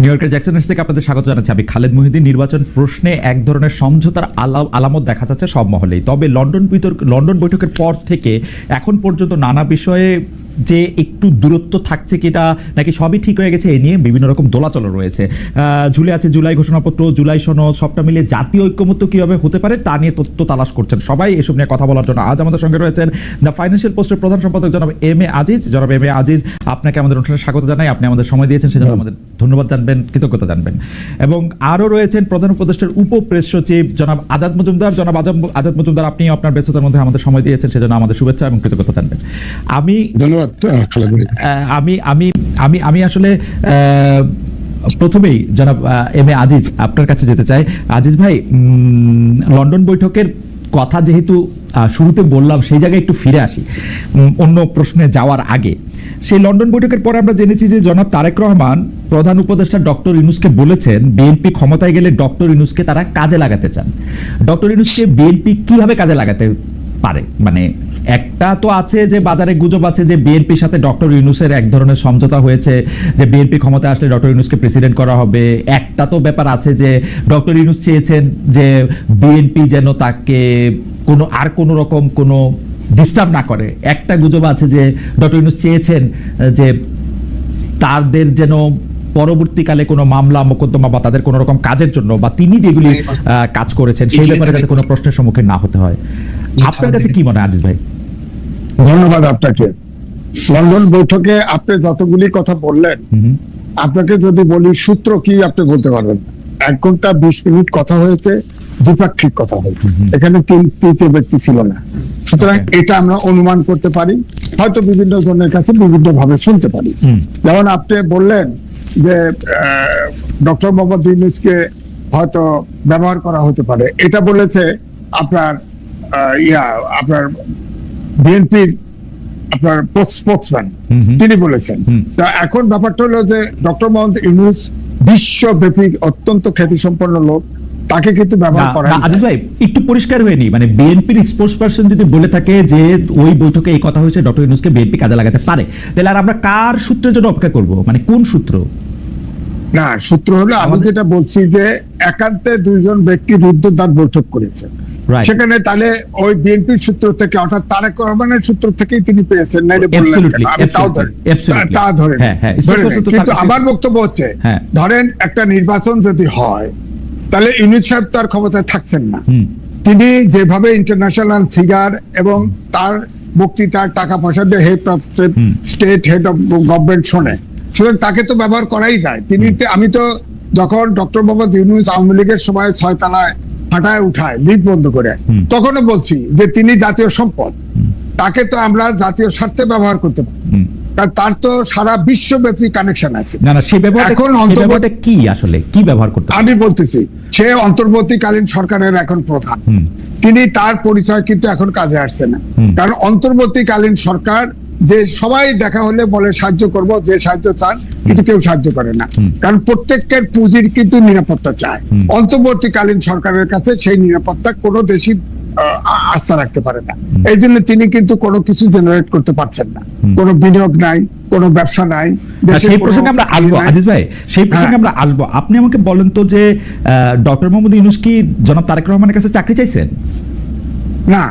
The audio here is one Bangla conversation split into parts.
নিউ ইয়র্কের জ্যাকসন হাইটস থেকে আপনাদের স্বাগত জানাচ্ছি। আমি খালেদ মহিউদ্দিন। নির্বাচন প্রশ্নে এক ধরনের সমঝোতার আলামত দেখা যাচ্ছে সব মহলেই। তবে লন্ডন বৈঠকের পর থেকে এখন পর্যন্ত নানা বিষয়ে যে একটু দূরত্ব থাকছে কিনা নাকি সবই ঠিক হয়ে গেছে, এ নিয়ে বিভিন্ন রকম দোলাচল রয়েছে। ঝুলে আছে জুলাই ঘোষণাপত্র, জুলাই সনদ, সবটা মিলিয়ে জাতীয় ঐক্যমত্য কিভাবে হতে পারে তা নিয়ে তথ্য তালাশ করছেন সবাই। এসব নিয়ে কথা বলার জন্য আজ আমাদের সঙ্গে রয়েছেন দ্য ফাইন্যান্সিয়াল পোস্টের প্রধান সম্পাদক জনাব এম এ আজিজ। জনাব এম এ আজিজ, আপনাকে আমাদের অনুষ্ঠানে স্বাগত জানাই। আপনি আমাদের সময় দিয়েছেন, সেজন্য আমাদের ধন্যবাদ জানবেন, কৃতজ্ঞতা জানবেন। এবং আরও রয়েছেন প্রধান উপদেষ্টার উপপ্রেস সচিব জনাব আজাদ মজুমদার। জনাব আজাদ মজুমদার, আপনি আপনার ব্যস্ততার মধ্যে আমাদের সময় দিয়েছেন, সেজন্য আমাদের শুভেচ্ছা এবং কৃতজ্ঞতা জানবেন। আমি আসলে প্রথমেই জনাব এম এ আজিজ আপনার কাছে যেতে চাই। আজিজ ভাই, লন্ডন বৈঠকের কথা যেহেতু শুরুতে বললাম, সেই জায়গায় একটু ফিরে আসি অন্য প্রশ্নে যাওয়ার আগে। সেই লন্ডন বৈঠকের পরে আমরা জেনেছি যে জনাব তারেক রহমান প্রধান উপদেষ্টা ডক্টর ইউনূসকে বলেছেন বিএনপি ক্ষমতায় গেলে ডক্টর ইউনূসকে তারা কাজে লাগাতে চান। ডক্টর ইউনূসকে বিএনপি কিভাবে কাজে লাগাতে পারে? মানে একটা তো আছে যে বাজারে গুজব আছে যে বিএনপির সাথে ডক্টর ইউনূসের এক ধরনের সমঝোতা হয়েছে, যে বিএনপি ক্ষমতায় আসলে ডক্টর ইউনূসকে প্রেসিডেন্ট করা হবে। একটা তো ব্যাপার আছে যে ডক্টর ইউনূস চেয়েছেন যে বিএনপি যেন তাকে কোনো রকম কোনো ডিস্টার্ব না করে। একটা গুজব আছে যে ডক্টর ইউনূস চেয়েছেন যে তাদের যেন পরবর্তীকালে কোনো মামলা মোকদ্দমা বা তাদের কোনো রকম কাজের জন্য বা তিনি যেগুলি কাজ করেছেন সেই ব্যাপারে যাতে কোনো প্রশ্নের সম্মুখীন না হতে হয়। আপনার কাছে কি মনে হয় আজিজ ভাই? ধন্যবাদ আপনাকে। লন্ডন বৈঠকে আপনি যতগুলি কথা বললেন, আপনাকে যদি বলি সূত্র কি আপনি বলতে পারবেন। 1 ঘন্টা 20 মিনিট কথা হয়েছে, দ্বিপাক্ষিক কথা হয়েছে, এখানে তৃতীয় ব্যক্তি ছিল না। সুতরাং এটা আমরা অনুমান করতে পারি, হয়তো বিভিন্ন জনের কাছে বিভিন্ন ভাবে শুনতে পারি। যেমন আপনি বললেন যে ডক্টর মোহাম্মদ ইউনূসকে হয়তো ব্যবহার করা হতে পারে, এটা বলেছে আপনার বিএনপির আপনার স্পোকসম্যান, তিনি বলেছেন। তা এখন ব্যাপারটা হলো যে ডক্টর মোহাম্মদ ইউনূস বিশ্বব্যাপী অত্যন্ত খ্যাতিসম্পন্ন লোক, তাকে কিন্তু ব্যবহার করা। আজিজ ভাই, একটু পরিষ্কার হয়নি, মানে বিএনপির স্পোকসপারসন যদি বলে থাকে যে ওই বৈঠকে এই কথা হয়েছে ডক্টর ইউনূসকে বিএনপি কাজে লাগাতে পারে, তাহলে আর আমরা কার সূত্রের জন্য অপেক্ষা করব? মানে কোন সূত্র? না, সূত্র হলো আমি যেটা বলছি যে একান্তে 2 জন ব্যক্তি রুদ্ধদ্বার বৈঠক করেছে, সেখানে তাহলে ওই বিএনপির সূত্র থেকে অর্থাৎ তারেক রহমানের সূত্র থেকেই তিনি পেয়েছেন। কিন্তু আমার বক্তব্য হচ্ছে, ধরেন একটা নির্বাচন যদি হয় তাহলে ইউনূস সাহেব তার ক্ষমতায় থাকছেন না। তিনি যেভাবে ইন্টারন্যাশনাল ফিগার এবং তার বক্তৃতার টাকা পয়সা দিয়ে head of state, head of government শোনে, সুতরাং তাকে তো ব্যবহার করাই যায়। তিনি, আমি তো যখন ডক্টর মোহাম্মদ ইউনূস আওয়ামী লীগের সময় 6 তলায় ফাটায় উঠায় লিফট বন্ধ করে, তখনও বলছি যে তিনি জাতীয় সম্পদ, তাকে তো আমরা জাতীয় স্বার্থে ব্যবহার করতে পারি, কারণ তার তো সারা বিশ্বব্যাপী কানেকশন আছে। এখন কি আসলে কি ব্যবহার করতে আমি বলতেছি, সে অন্তর্বর্তীকালীন সরকারের এখন প্রধান, তিনি তার পরিচয় কিন্তু এখন কাজে আসছে না। কারণ অন্তর্বর্তীকালীন সরকার যে সবাই দেখা হলে বলে সাহায্য করব, যে সাহায্য চান, কিন্তু কেউ সাহায্য করে না, কারণ প্রত্যেকের পুঁজির কিন্তু নিরাপত্তা চায়। অন্তর্বর্তীকালীন সরকারের কাছে সেই নিরাপত্তা কোনো দেশই আস্থা রাখতে পারে না। এই জন্য তিনি কিন্তু কোনো কিছু জেনারেট করতে পারছেন না, কোনো বিনিয়োগ নাই, কোনো ব্যবসা নাই। সেই প্রসঙ্গে আমরা আসবো আজিজ ভাই, সেই প্রসঙ্গে আমরা আসবো। আপনি আমাকে বলেন তো যে ডক্টর মোহাম্মদ ইউনূস কি জনাব তারেক রহমানের কাছে চাকরি চাইছেন? না,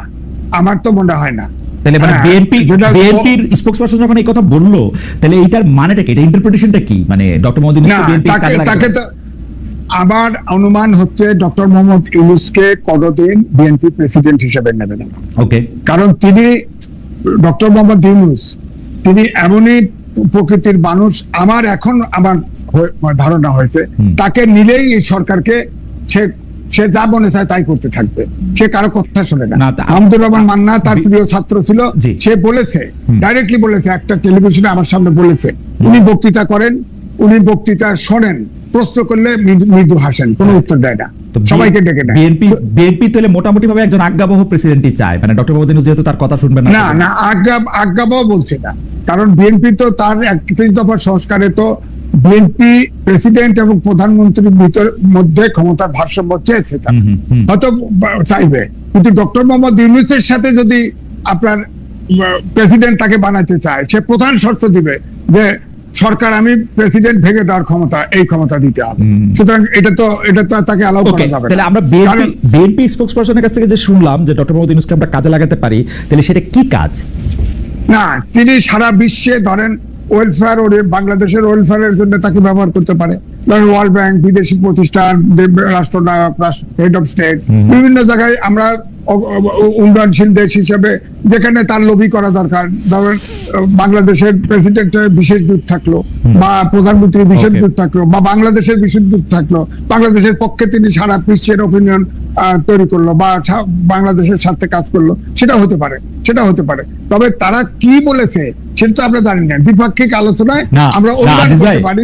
আমার তো মনে হয় না। তাহলে মানে বিএনপির স্পোকসপারসন যখন এই কথা বললো, তাহলে এইটার মানেটা কি, এটা ইন্টারপ্রিটেশনটা কি? মানে ডক্টর মোহাম্মদ ইউনূস তাকে তো আমার অনুমান হচ্ছে ডক্টর মোহাম্মদ ইউনূসকে কোনদিন বিএনপি প্রেসিডেন্ট হিসেবে নেবে না। ওকে, কারণ তিনি ডক্টর মোহাম্মদ ইউনূস তিনি এমনই প্রকৃতির মানুষ, আমার ধারণা হয়েছে তাকে নিলেই এই সরকারকে সে যা মনে চায় তাই করতে থাকবে, সে কারো কথা শোনে না। মাহমুদুর রহমান মান্না তার প্রিয় ছাত্র ছিল, সে বলেছে, ডাইরেক্টলি বলেছে, একটা টেলিভিশনে আমার সামনে বলেছে, উনি বক্তৃতা করেন, উনি বক্তৃতা শোনেন, প্রশ্ন করলে মৃদু হাসেন, কোনো উত্তর দেয় না, সবাইকে ডেকে নেয়। বিএনপি তাহলে মোটামুটি ভাবে একজন আজ্ঞাবহ প্রেসিডেন্টই চায়, মানে ডক্টর মোহাম্মদ ইউনূস যেহেতু তার কথা শুনবেন না। না, আজ্ঞাবহ বলছে না, কারণ বিএনপি তো তার 31 দফা সংস্কারে তো বিএনপি প্রেসিডেন্ট এবং প্রধানমন্ত্রীর মধ্যে ক্ষমতার ভারসাম্য চেয়েছে, হয়তো চাইবে, কিন্তু ডক্টর মোহাম্মদ ইউনূসের সাথে যদি আপনার প্রেসিডেন্ট তাকে বানাতে চায়, সে প্রধান শর্ত দিবে যে সরকার আমি প্রেসিডেন্ট ভেঙে দেওয়ার ক্ষমতা, এই ক্ষমতা দিতে হবে। সুতরাং এটা তো তাকে অ্যালাউ করা যাবে না। তাহলে আমরা বিএনপি স্পোকসপারসনের কাছ থেকে যে শুনলাম যে ডক্টর মোহাম্মদ ইউনূসকে আমরা কাজে লাগাতে পারি, তাহলে সেটা কি কাজ? না, তিনি সারা বিশ্বে ধরেন ওয়েলফেয়ার, বাংলাদেশের ওয়েলফেয়ারের জন্য তাকে ব্যবহার করতে পারে। ধরেন ওয়ার্ল্ড ব্যাংক, বিদেশি প্রতিষ্ঠান, রাষ্ট্রনায়ক, হেড অফ স্টেট, বিভিন্ন জায়গায় আমরা উন্নয়নশীল দেশ হিসেবে যেখানে তার লবি করা দরকার, ধরেন বাংলাদেশের প্রেসিডেন্টের বিশেষ দূত থাকলো বা প্রধানমন্ত্রীর বিশেষ দূত থাকলো বা বাংলাদেশের বিশেষ দূত থাকলো, বাংলাদেশের পক্ষে তিনি সারা বিশ্বের ওপিনিয়ন তৈরি করলো বা বাংলাদেশের স্বার্থে কাজ করলো, সেটা হতে পারে। তবে তারা কি বলেছে সেটা তো আমরা জানি না। দ্বিপাক্ষিক আলোচনায় আমরা অনুমান করতে পারি।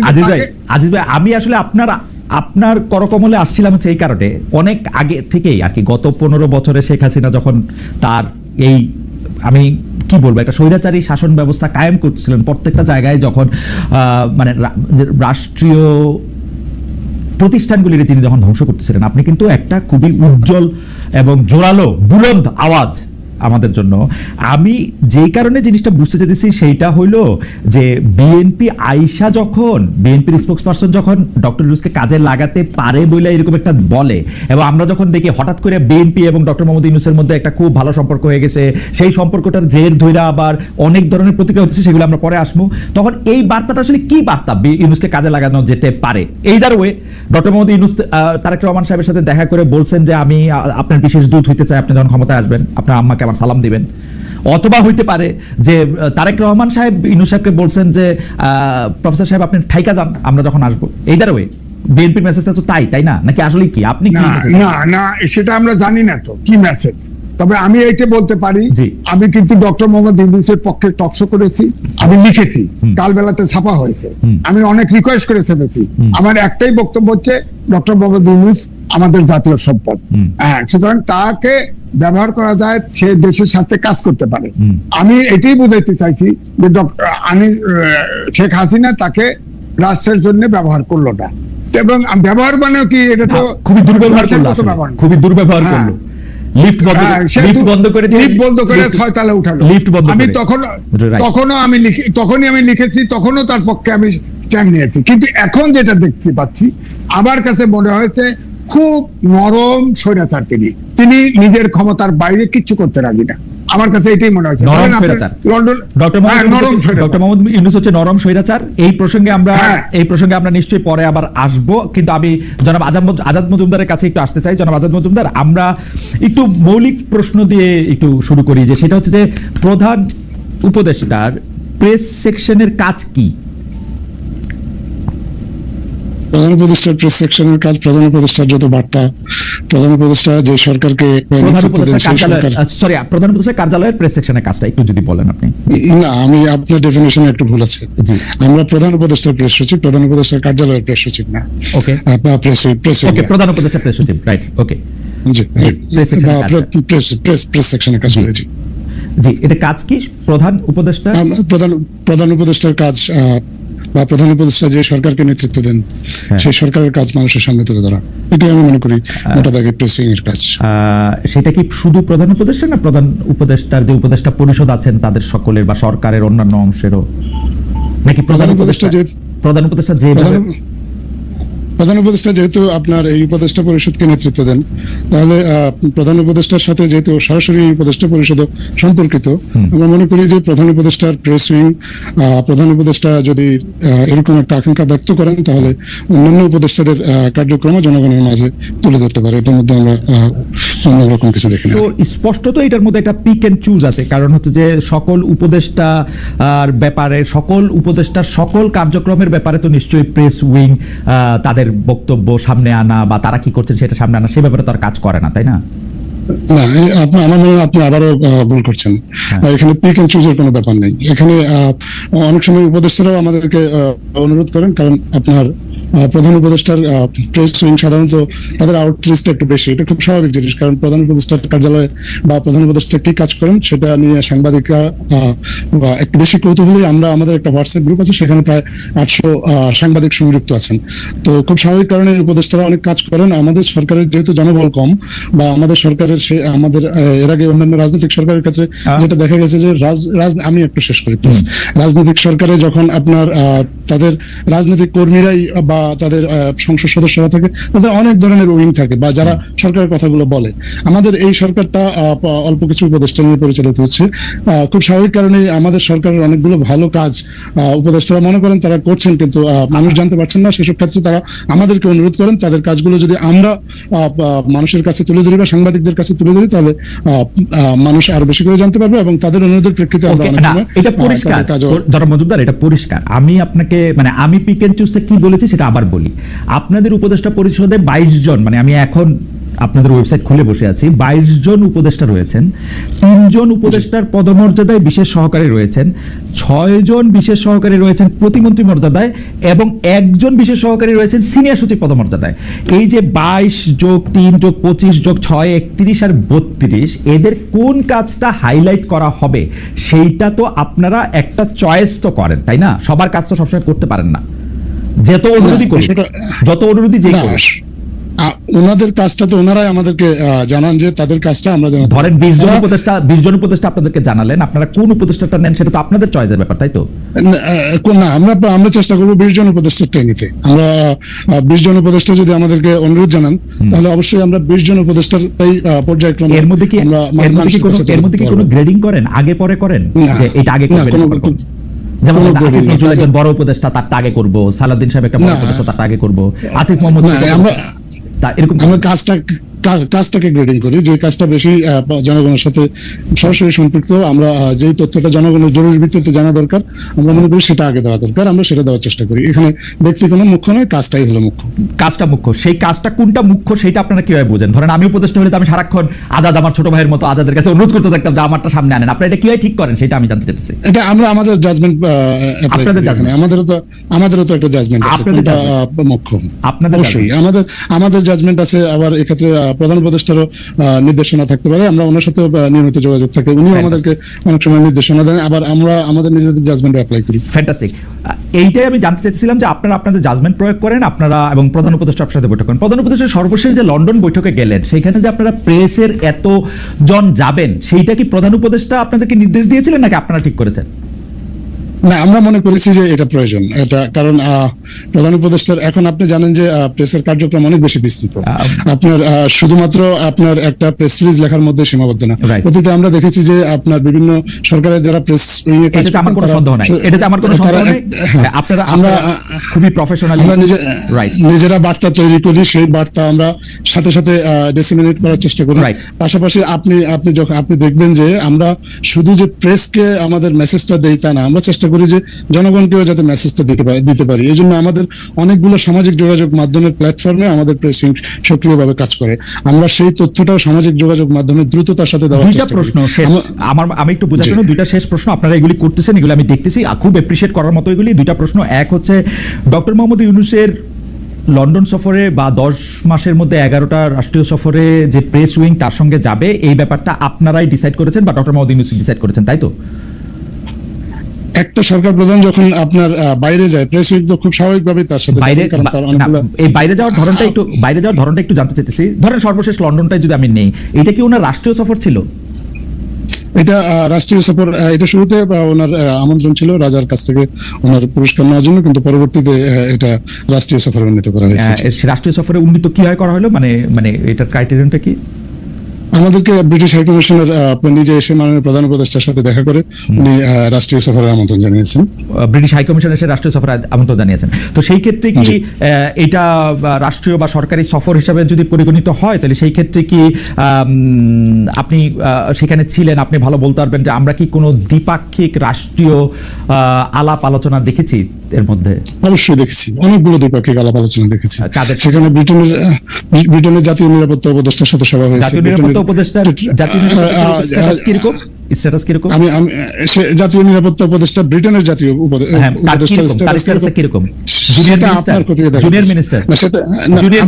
আজিজ ভাই, আমি আসলে আপনার করকমলে আসছিলাম হচ্ছে এই কারণে, অনেক আগে থেকেই আর কি, গত 15 বছরে শেখ হাসিনা যখন তার এই, আমি কি বলবো, একটা স্বৈরাচারী শাসন ব্যবস্থা কায়েম করছিলেন প্রত্যেকটা জায়গায়, যখন মানে রাষ্ট্রীয় প্রতিষ্ঠানগুলির তিনি যখন ধ্বংস করতেছিলেন, আপনি কিন্তু একটা খুবই উজ্জ্বল এবং জোরালো বুলন্দ আওয়াজ আমাদের জন্য। আমি যেই কারণে জিনিসটা বুঝতে চেয়েছি সেইটা হইলো যে বিএনপির স্পোকসপারসন যখন ডক্টর ইউনূসকে কাজে লাগাতে পারে বলে এরকম একটা বলে, এবং আমরা যখন দেখি হঠাৎ করে বিএনপি এবং ডক্টর মোহাম্মদ ইউনূসের মধ্যে একটা খুব ভালো সম্পর্ক হয়ে গেছে, সেই সম্পর্কটার জের ধইরা আবার অনেক ধরনের প্রতিক্রিয়া হচ্ছে, সেগুলো আমরা পরে আসবো। তখন এই বার্তাটা আসলে কি বার্তা ইউনূসকে কাজে লাগানো যেতে পারে? Either way doctor Mohammad Yunus Tarek Rahman সাহেবের সাথে দেখা করে বলছেন যে আমি আপনার বিশেষ দূত হইতে চাই, আপনি যখন ক্ষমতায় আসবেন আপনার আম্মাকে আমার সালাম দিবেন। অথবা হইতে পারে যে তারেক রহমান সাহেব ইউনূস সাহেবকে বলছেন যে প্রফেসর সাহেব আপনি ঠাইকা যান আমরা যখন আসবো। এইদার ওয়ে বিএনপির মেসেজটা তো তাই না, নাকি আসলে কি আপনি না সেটা আমরা জানি না তো কি মেসেজ। তবে আমি এইটা বলতে পারি, আমি কিন্তু ডক্টর মোহাম্মদ ইউনূসের পক্ষে টকশো করেছি, আমি লিখেছি, কাল বেলাতে ছাপা হয়েছে, আমি অনেক রিকোয়েস্ট করে ছেপেছি। আমার একটাই বক্তব্য হচ্ছে ডক্টর মোহাম্মদ ইউনূস আমাদের জাতীয় সম্পদ। হ্যাঁ, সুতরাং তাকে ব্যবহার করা যায়, সে দেশের সাথে কাজ করতে পারে। আমি এটাই বোঝাইতে চাইছি যে শেখ হাসিনা তাকে রাষ্ট্রের জন্য ব্যবহার করলো না, এবং ব্যবহার মানে কি, এটা তো খুবই দুর্ব্যবহার করলো। লিফট বন্ধ করে 6 তলা উঠালো। আমি তখনই আমি লিখেছি, তখনও তার পক্ষে আমি স্ট্যান্ড নিয়েছি। কিন্তু এখন যেটা দেখতে পাচ্ছি, আমার কাছে মনে হয়েছে খুব নরম স্বৈরাচার। তিনি নিজের ক্ষমতার বাইরে কিচ্ছু করতে রাজি না, আমার কাছে এটাই মনে হয়েছে। ডক্টর মোহাম্মদ ইউনূস হচ্ছে নরম স্বৈরাচার। এই প্রসঙ্গে আমরা নিশ্চয়ই পরে আবার আসব, কিন্তু আমি জনাব আজাদ মজুমদারের কাছে একটু আসতে চাই। জনাব আজাদ মজুমদার, আমরা একটু মৌলিক প্রশ্ন দিয়ে একটু শুরু করি, যে সেটা হচ্ছে যে প্রধান উপদেষ্টার প্রেস সেকশনের কাজ কি? প্রধান উপদেষ্টার প্রেস সেকশনের কাজ, প্রধান উপদেষ্টার যত বার্তা, প্রধান উপদেষ্টা যে সরকারকে প্রধান উপদেষ্টার কার্যালয়ের প্রেস সেকশনের কাজটা একটু যদি বলেন আপনি। না, আমি আপনার ডেফিনেশনে একটু ভুল আছে। আমরা প্রধান উপদেষ্টার প্রেস সচিব, প্রধান উপদেষ্টার কার্যালয়ের প্রেস সচিব না। ওকে, প্রধান উপদেষ্টার প্রেস সচিব, রাইট, ওকে, জি, প্রেস সেকশনের কাজ করেছি। জি, এটা কাজ কি প্রধান উপদেষ্টার কাজ বা প্রধান উপদেষ্টা যে সরকারকে নেতৃত্ব দেন, সেই সরকারের কাজ মানুষের সামনে তুলে ধরা, এটাই আমি মনে করি মোটা দাগে প্রেসিং এর কাজ। সেটা কি শুধু প্রধান উপদেষ্টা, না প্রধান উপদেষ্টার যে উপদেষ্টা পরিষদ আছেন তাদের সকলের বা সরকারের অন্যান্য অংশেরও, নাকি প্রধান উপদেষ্টা প্রধান উপদেষ্টা যেহেতু আপনার এই উপদেষ্টা পরিষদকে নেতৃত্ব দেন, তাহলে প্রধান উপদেষ্টার সাথে যেহেতু সরাসরি উপদেষ্টা পরিষদ সম্পর্কিত, আমরা মনে করি যে প্রধান উপদেষ্টার প্রেস উইং, প্রধান উপদেষ্টা যদি এরকম একটা আকাঙ্ক্ষা ব্যক্ত করেন, তাহলে অন্যান্য উপদেষ্টাদের কার্যক্রম জনগণের মাঝে তুলে ধরতে পারে। এটার মধ্যে আমরা অন্য রকম কিছু দেখি না। স্পষ্টত এটার মধ্যে একটা পিক এন্ড চুজ আছে, কারণ হচ্ছে যে সকল উপদেষ্টার ব্যাপারে, সকল উপদেষ্টার সকল কার্যক্রমের ব্যাপারে তো নিশ্চয়ই প্রেস উইং তাদের বক্তব্য সামনে আনা বা তারা কি করছেন সেটা সামনে আনা, সে ব্যাপারে তো আর কাজ করে না, তাই না? আমার মনে হয় আপনি আবারও ভুল করছেন। এখানে পিক এন্ড চুজের কোনো ব্যাপার নেই। এখানে অনেক সময় উপদেষ্টারাও আমাদেরকে অনুরোধ করেন, কারণ আপনার প্রধান উপদেষ্টার প্রেস উইং সাধারণত তাদের আউটরিচটা একটু বেশি, এটা খুব স্বাভাবিক জিনিস, কারণ প্রধান উপদেষ্টার কার্যালয়ে বা প্রধান উপদেষ্টা কি কাজ করেন সেটা নিয়ে সাংবাদিকরা একটু বেশি কৌতূহলী। আমরা আমাদের একটা হোয়াটসঅ্যাপ গ্রুপ আছে, সেখানে প্রায় 800 সাংবাদিক সংযুক্ত আছেন। তো খুব স্বাভাবিক কারণে উপদেষ্টারা অনেক কাজ করেন। আমাদের সরকারের যেহেতু জনবল কম, বা আমাদের সরকারের আমাদের এর আগে অন্যান্য রাজনৈতিক সরকারের ক্ষেত্রে যেটা দেখা গেছে যে আমি একটু শেষ করি প্লিজ, রাজনৈতিক সরকারে যখন আপনার তাদের রাজনৈতিক কর্মীরাই বা তাদের সংসদ সদস্যরা থাকে, তাদের অনেক ধরনের উইং থাকে বা যারা সরকারের কথাগুলো বলে। আমাদের এই সরকারটা অল্প কিছু উপদেষ্টা নিয়ে পরিচালিত হচ্ছে। খুব স্বাভাবিক কারণে আমাদের সরকারের অনেকগুলো ভালো কাজ উপদেষ্টারা মনে করেন তারা করছেন, কিন্তু মানুষ জানতে পারছেন না। সেসব ক্ষেত্রে তারা আমাদেরকে অনুরোধ করেন তাদের কাজগুলো যদি আমরা মানুষের কাছে তুলে ধরি বা সাংবাদিকদের কাছে তুলে ধরি, তাহলে মানুষ আরো বেশি করে জানতে পারবে, এবং তাদের অনুরোধের প্রেক্ষিতে আমরা অনেক সময় এটা পরিষ্কার। ধরো মজুমদার, এটা পরিষ্কার। আমি আপনাকে আমি পিক এন্ড চুজটা কি বলেছি সেটা আবার বলি। আপনাদের উপদেষ্টা পরিষদে 22 জন, আমি এখন আপনাদের ওয়েবসাইট খুলে বসে আছি, 22 জন উপদেষ্টা রয়েছেন। 3 জন উপদেষ্টার পদমর্যাদায় বিশেষ সহকারী রয়েছেন, 6 জন বিশেষ সহকারী রয়েছেন প্রতিমন্ত্রী মর্যাদায়, এবং 1 জন বিশেষ সহকারী রয়েছেন সিনিয়র সচিব পদমর্যাদায়। এই যে 22 যোগ 3 যোগ 25 যোগ 6 31 আর 32, এদের কোন কাজটা হাইলাইট করা হবে সেইটা তো আপনারা একটা চয়েস তো করেন, তাই না? সবার কাজ তো সবসময় করতে পারেন না, যত অনুরোধী যে ওনাদের কাজটা তো ওনারাই আমাদেরকে জানান যে তাদের কাজটা আমরা জানাই। ধরেন 20 জন উপদেষ্টা আপনাদেরকে জানালেন, আপনারা কোন উপদেষ্টাটা নেন সেটা তো আপনাদের চয়েসের ব্যাপার, তাই তো? না, আমরা চেষ্টা করবো 20 জন উপদেষ্টাটাই নিতে। আমরা 20 জন উপদেষ্টা যদি আমাদেরকে অনুরোধ জানান, তাহলে অবশ্যই আমরা 20 জন উপদেষ্টাটাই পর্যায়ক্রমে। এর মধ্যে কি কোনো গ্রেডিং করেন, আগে পরে করেন, যে এটা আগে করবেন? যেমন আসিফ নজরুল একজন বড় উপদেষ্টা, তারটা আগে করবো, সালাউদ্দিন সাহেব একটা বড় উপদেষ্টা, তারটা আগে করবো, আসিফ মোহাম্মদ এরকম আমরা কাজটাকে গ্রেডিং করি, যে কাজটা বেশি জনগণের সাথে সরাসরি সম্পৃক্ত, আমরা যেই তথ্যটা জনগণের জরুরি ভিত্তিতে জানা দরকার, আমরা মনে করি সেটা আগে দেওয়া দরকার, আমরা সেটা দেওয়ার চেষ্টা করি। এখানে ব্যক্তি কোনো মুখ্য নয়, কাজটাই হলো মুখ্য। কাজটা মুখ্য, সেই কাজটা কোনটা মুখ্য সেটা আপনারা কিভাবে বোঝেন? ধরেন আমি উপদেষ্টা হলে আমি সারাক্ষণ আজাদ, আমার ছোট ভাইয়ের মতো আজাদের কাছে অনুরোধ করতে থাকতাম যে আমারটা সামনে আনেন, আপনারা এটা কিভাবে ঠিক করেন সেটা আমি জানতে চাইছি। এটা আমরা আমাদের জাজমেন্ট, আমাদেরও তো একটা জাজমেন্ট আছে, কোনটা মুখ্য। আপনাদের অবশ্যই আমাদের জাজমেন্ট আছে। আবার এক্ষেত্রে প্রধান উপদেষ্টারও নির্দেশনা থাকতে পারে, আমরা ওনার সাথে নিয়মিত যোগাযোগ থাকে, উনি আমাদেরকে অনেক সময় নির্দেশনা দেন, আবার আমরা আমাদের নিজেদের জাজমেন্ট অ্যাপ্লাই করি। ফ্যান্টাস্টিক। এইটাই আমি জানতে চাইছিলাম যে আপনারা আপনাদের জাজমেন্ট প্রয়োগ করেন, আপনারা এবং প্রধান উপদেষ্টার সাথে বৈঠক করেন। প্রধান উপদেষ্টা সর্বশেষ যে লন্ডন বৈঠকে গেলেন, সেখানে যে আপনারা প্রেসের এত জন যাবেন, সেইটা কি প্রধান উপদেষ্টা আপনাদেরকে নির্দেশ দিয়েছিলেন নাকি আপনারা ঠিক করেছেন? না, আমরা মনে করেছি যে এটা প্রয়োজন, এটা কারণ প্রধান উপদেষ্টার এখন আপনি জানেন যে প্রেসের কার্যক্রম অনেক বেশি বিস্তৃত। আপনার শুধুমাত্র আপনার একটা প্রেস সিরিজ লেখার মধ্যে সীমাবদ্ধ না। অতীতে আমরা দেখেছি যে আপনার বিভিন্ন সরকারের যারা প্রেস, এটাতে আমার কোনো সন্দেহ নাই, আপনারা খুবই প্রফেশনাল, নিজেরা বার্তা তৈরি করি, সেই বার্তা আমরা সাথে সাথে ডিসেমিনেট করার চেষ্টা করি। পাশাপাশি আপনি দেখবেন যে আমরা শুধু যে প্রেসকে আমাদের মেসেজটা দেই তা না, আমরা চেষ্টা করি যে জনগণকেও যাতে মেসেজটা দিতে পারি। এই জন্য আমাদের অনেকগুলো সামাজিক যোগাযোগ মাধ্যমের প্ল্যাটফর্মে আমাদের প্রেস সক্রিয়ভাবে কাজ করে। আমরা সেই তথ্যটাও সামাজিক যোগাযোগ মাধ্যমে দ্রুততার সাথে দেওয়ার চেষ্টা করি। আমি একটু বোঝার জন্য দুইটা শেষ প্রশ্ন, আপনারা এগুলি করতেছেন, এগুলো আমি দেখতেছি, খুব এপ্রিশিয়েট করার মতো এগুলি। দুইটা প্রশ্ন, এক হচ্ছে ডক্টর মোহাম্মদ ইউনূসের লন্ডন সফরে বা 10 মাসের মধ্যে 11টা রাষ্ট্রীয় সফরে যে প্রেস উইং তার সঙ্গে যাবে, এই ব্যাপারটা আপনারাই ডিসাইড করেছেন বা ডক্টর মোহাম্মদ ইউনূস ডিসাইড করেছেন, তাই তো? একটা সরকার প্রধান যখন আপনার বাইরে যায়, প্রেস উইক তো খুব স্বাভাবিকভাবে তার সাথে এই বাইরে যাওয়ার ধরনটা একটু জানতে চাইতেছি। ধরেন সর্বশেষ লন্ডনটাই যদি আমি নেই, এটা কি ওনার রাষ্ট্রীয় সফর ছিল? এটা রাষ্ট্রীয় সফর, এটা শুরুতে ওনার আমন্ত্রণ ছিল রাজার কাছ থেকে ওনার পুরস্কার নেওয়ার জন্য, কিন্তু পরবর্তীতে এটা রাষ্ট্রীয় সফরে উন্নীত করা হয়েছে। রাষ্ট্রীয় সফরে উন্নীত কিভাবে করা হলো, মানে এটার ক্রাইটেরিয়াটা কি? আমাদেরকে ব্রিটিশ হাইকমিশনের নিজে এসে মাননীয় প্রধান উপদেষ্টার সাথে দেখা করে উনি রাষ্ট্রীয় সফরের আমন্ত্রণ জানিয়েছেন। ব্রিটিশ হাইকমিশন এসে রাষ্ট্রীয় সফরে আমন্ত্রণ জানিয়েছেন। তো সেই ক্ষেত্রে কি এটা রাষ্ট্রীয় বা সরকারি সফর হিসাবে যদি পরিগণিত হয়, তাহলে সেই ক্ষেত্রে কি আপনি সেখানে ছিলেন, আপনি ভালো বলতে পারবেন যে আমরা কি কোনো দ্বিপাক্ষিক রাষ্ট্রীয় আলাপ আলোচনা দেখেছি এর মধ্যে? অবশ্যই দেখেছি, অনেকগুলো দ্বিপাক্ষিক আলাপ আলোচনা দেখেছি। কাদের? সেখানে ব্রিটেনের জাতীয় নিরাপত্তা উপদেষ্টার সাথে সভা হয়েছে। জাতীয় নিরাপত্তা উপদেষ্টার স্ট্যাটাস কিরকম? আমি জাতীয় নিরাপত্তা উপদেষ্টা ব্রিটেনের জাতীয় হ্যাঁ, তার উপদেষ্টার কিরকম? তার status status কিরকম? সেটা আপনার কোথায় দেখা জুনিয়র মিনিস্টার? না, সেটা না, জুনিয়র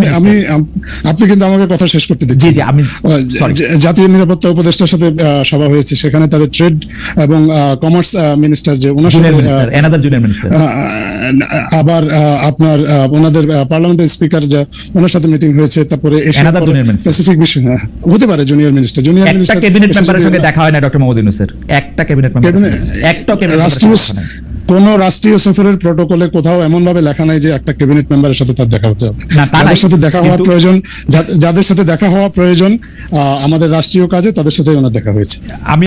আপনি কিন্তু আমাকে কথা শেষ করতে জি দিচ্ছেন। জি, আমি sorry। জাতীয় নিরাপত্তা উপদেষ্টার সাথে সভা হয়েছে, সেখানে তাদের ট্রেড এবং কমার্স মিনিস্টার যে ওনার সাথে junior minister, another junior minister. আবার আপনার ওনাদের পার্লামেন্টের স্পিকার যা ওনার সাথে মিটিং হয়েছে। তারপরে Another junior minister। স্পেসিফিক বিষয় হতে পারে জুনিয়র মিনিস্টার একটা ক্যাবিনেট মেম্বারের সঙ্গে দেখা হয় না ডক্টর মোহাম্মদ ইউনূসের? একটা ক্যাবিনেট মেম্বার, একটা ক্যাবিনেট রাষ্ট্রীয় কোন রাষ্ট্রীয় সফরের প্রটোকলে কোথাও এমন ভাবে লেখা নাই যে একটা ক্যাবিনেট মেম্বারের সাথে তার দেখা হতে হবে। না, তা তাদের নাই, সাথে দেখা হওয়া কিন্তু- প্রয়োজন, যাদের সাথে দেখা হওয়া প্রয়োজন আমাদের রাষ্ট্রীয় কাজে, তাদের সাথে ওনার দেখা হয়েছে। আমি